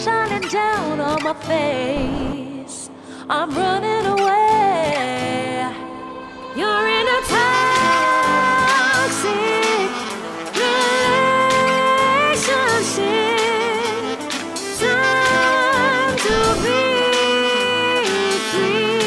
shining down on my face. I'm running away. You're in a toxic relationship. Time to be free.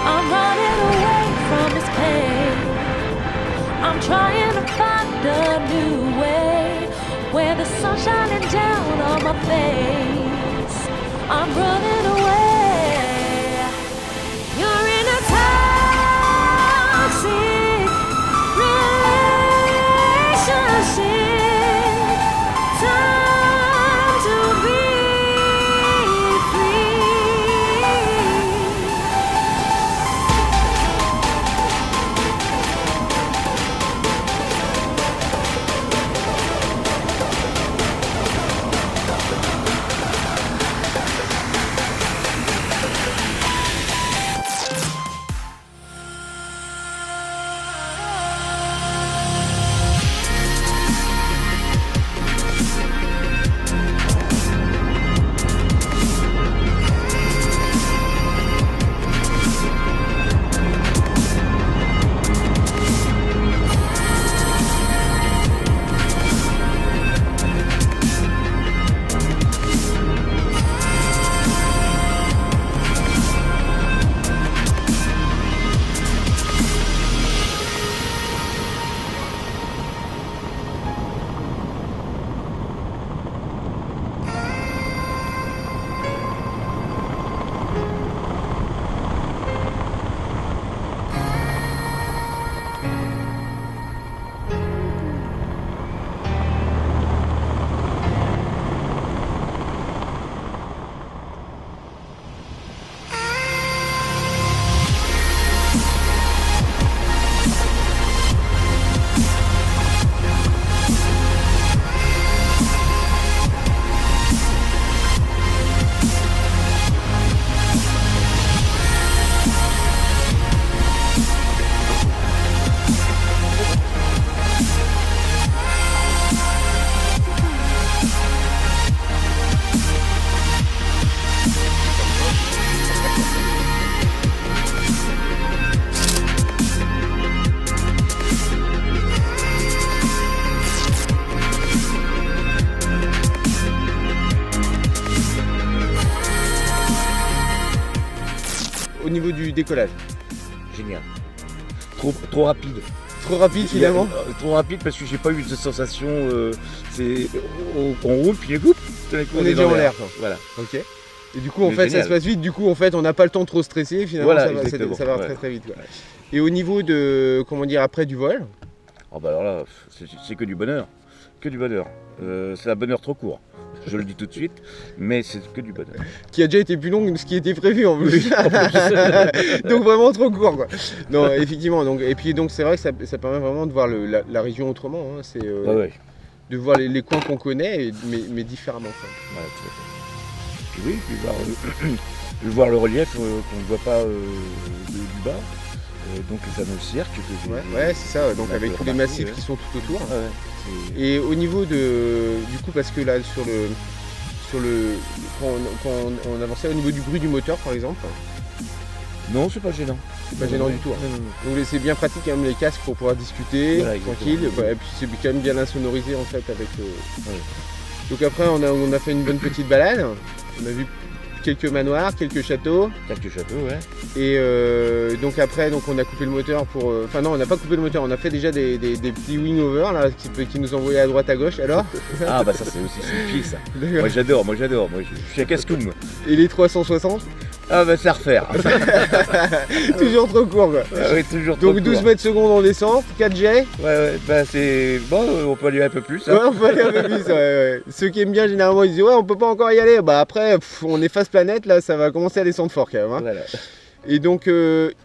I'm running away from this pain. I'm trying to find a new way where the sun's shining down on my face. I'm running away. You're in a toxic relationship. Time to be free. Au niveau du décollage, Génial. Trop rapide. trop rapide finalement. Trop rapide parce que j'ai pas eu de sensation. C'est on roule puis coupe. On est déjà en l'air, quoi. Voilà. Ok. Et du coup en Mais fait génial. ça se passe vite, du coup en fait on n'a pas le temps de trop stresser, finalement Voilà, ça va, exactement. ça va Ouais. très très vite. Quoi. Et au niveau de, comment dire, après du vol, Oh bah alors là, c'est que du bonheur. Que du bonheur. C'est un bonheur trop court. Je le dis tout de suite, mais c'est que du bonheur. qui a déjà été plus long que ce qui était prévu en plus. Donc vraiment trop court quoi. Non effectivement, donc, et puis donc c'est vrai que ça permet vraiment de voir la région autrement, hein. C'est Ouais. de voir les coins qu'on connaît, mais différemment. Quoi. Voilà, tout à fait. Puis oui, puis voir, voir le relief qu'on ne voit pas du bas. Donc le fameux cercle que j'ai Ouais, c'est ça, donc on a avec pu tous les remarquer, massifs ouais. qui sont tout autour. Ah ouais, Et au niveau du coup, parce que là, quand on avançait au niveau du bruit du moteur, par exemple, non, c'est pas gênant. c'est pas gênant du tout. Hein. Non, non, non. Donc c'est bien pratique quand même les casques pour pouvoir discuter, Voilà, exactement. tranquille. Ouais, et puis c'est quand même bien insonorisé en fait avec. Ouais. Donc après on a fait une bonne petite balade. On a vu quelques manoirs, quelques châteaux. Quelques châteaux, ouais. Et donc après on a coupé le moteur pour. Enfin non, on n'a pas coupé le moteur, on a fait déjà des petits wing-over là qui nous envoyaient à droite à gauche. Alors Ah bah ça c'est aussi son pied ça. D'accord. Moi j'adore. Moi je suis à Cascoum. Moi. Et les 360 Ah bah c'est à refaire. toujours trop court quoi. Ah oui, toujours trop Donc 12 court. mètres secondes en descente, 4G. Ouais, bah c'est. Bon, on peut aller un peu plus. Hein. Ouais, on peut aller un peu plus. Ouais. Ceux qui aiment bien, généralement, ils disent ouais, on peut pas encore y aller. Bah après, on est face planète, là, ça va commencer à descendre fort quand même. Hein. Voilà. Et donc,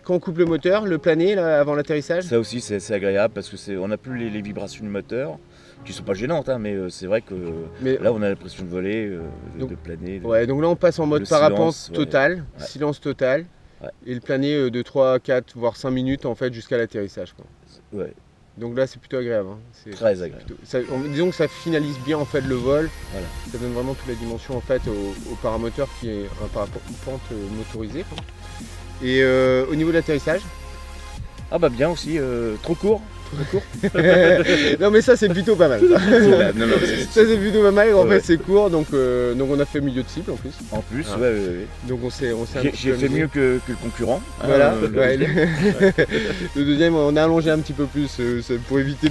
quand on coupe le moteur, le plané, là, avant l'atterrissage. Ça aussi c'est agréable parce que on n'a plus les vibrations du moteur qui sont pas gênantes, hein, mais c'est vrai que Mais là on a l'impression de voler, Donc, de planer. ouais, donc là, on passe en mode Le parapente silence, ouais. total, Ouais. silence total. Ouais. Et le plané de 3, 4, voire 5 minutes en fait jusqu'à l'atterrissage. Quoi. Ouais, Donc là, c'est plutôt agréable. Hein. C'est très agréable. disons que ça finalise bien en fait le vol. Voilà. Ça donne vraiment toute la dimension en fait au paramoteur qui est un parapente motorisé. Quoi. Et au niveau de l'atterrissage, Ah bah bien aussi, trop court. non mais ça c'est plutôt pas mal. Ça, Non, non, Ça, c'est plutôt pas mal. En Ouais. fait c'est court donc on a fait milieu de cible en plus. en plus, Ah. ouais. Donc on s'est un J'ai petit peu fait amusé. mieux que le concurrent. hein, Voilà. le Ouais, deuxième. le deuxième on a allongé un petit peu plus pour éviter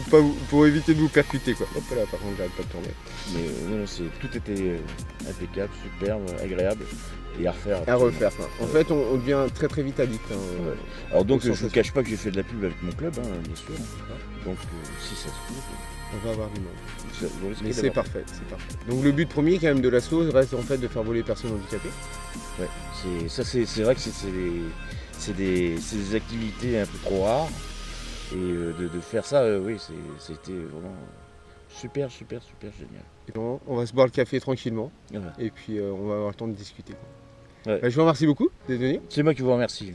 de vous percuter quoi. Hop là par contre j'arrête pas de tourner. Mais non, tout était impeccable, superbe, agréable et à refaire. À refaire quoi. En fait on devient très très vite addict. Hein. Ouais. Alors donc Aux je ne vous sensations. cache pas que j'ai fait de la pub avec mon club, hein, bien sûr. Donc si ça se trouve, On va avoir du monde. vous risquez Mais c'est d'avoir- parfait, c'est parfait. Donc le but premier quand même de l'assaut reste en fait de faire voler les personnes handicapées. Ouais, c'est vrai que c'est des activités un peu trop rares. Et de faire ça, oui, c'était vraiment super génial. Et donc, on va se boire le café tranquillement Voilà. et puis on va avoir le temps de discuter. Quoi. Ouais. Bah, je vous remercie beaucoup d'être venu. C'est moi qui vous remercie.